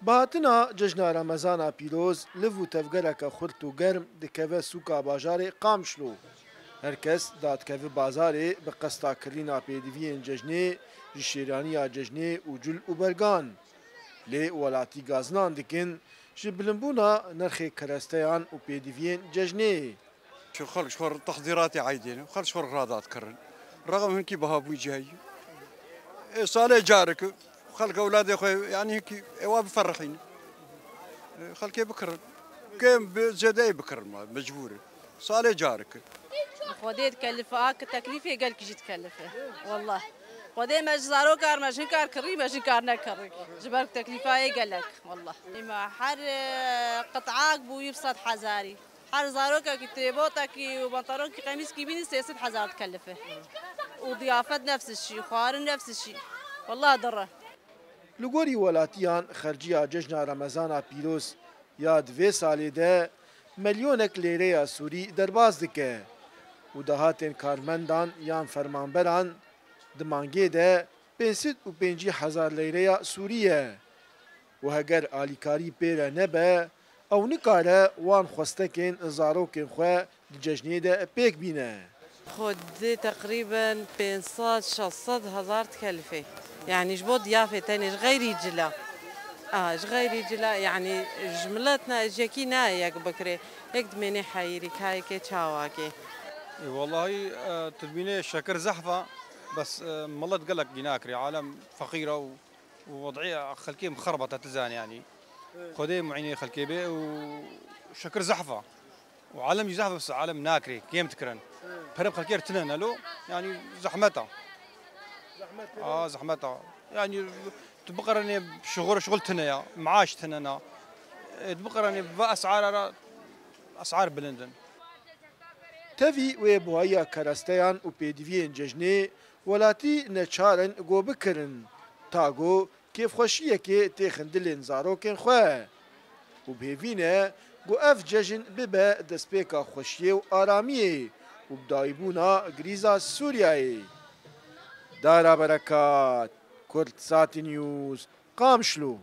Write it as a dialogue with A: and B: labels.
A: بهاتنا جژنا رمضان پیروز لڤ تفگرک خورت و گرم دکوه سوکا باجار قامشلو هر کس دادکوه بازاره به قصدا کرینا پیدوین جژنه جشیرانی جژنه و جل و برگان لی ولاتی گازنان دکن جبلنبونا نرخ کرستیان و پیدوین جژنه
B: شو خلق شور تحضيراتي عايدين خلق شور رادات كرن رغم هيك بهابوي جاي صالح جارك خلق اولادي اخوي يعني هيك ايوا بفرحين خلق بكرن كيم بزيادة بكرن مجبور صالح جارك
C: خودي تكلفك تكليفي قال كي تكلفه والله خودي ما زارو كار ما شنكار كري ما شنكار نكري جبرك تكليفاي قال لك والله ما حر قطعاك بو يبسط حزاري حر زاروكا كتيبوتك وبنطلون قميص كبير 6000 تكلفه وضيافة نفس الشيء خوارن نفس الشيء والله ضره
A: لگوری ولاتیان خرجیا جژنا رمضان پیروز یاد وی سالی ده ملیونک لیره سوری درباز دکه و دهاتین کارمندان یان فرمانبران دمانگی ده 550,000 لیره سوریه و هگر آلیکاری پیره نبه او نکاره وان خوستکین زاروکین خواه جژنی ده پیک بینه
D: خود تقريبا 500-600,000 تكلفه يعني جبود ضيافه تاني غير جلا غير جلا يعني جملتنا جاكينا ياك بكري هيك دميني حيرك هايك تشاواكي
E: والله تدميني شكر زحفه بس مالله تقلق جناكري عالم فقيره ووضعيه خلكيه مخربطه تزان يعني خدي معيني خلكيه بي وشكر زحفه وعالم زحفه بس عالم ناكري كيم تكرن فرم خلكيه تنن له يعني زحمتها زحمتها يعني تبقرني شغل تنيا معاش تننا تبقرني اسعار بلندن
A: تفی و بوهایا کرستیان و پیدوین جژنه ولاتی نچارن گو بکرن تاگو کیف خوشیه که تخندلین زاروکن خواه و بهوینه گو اف جژن ببه دسپیکا خوشیه و آرامیه و بدایبونا گریزا سوریایه دارا برکات کرد ساتی نیوز قامشلو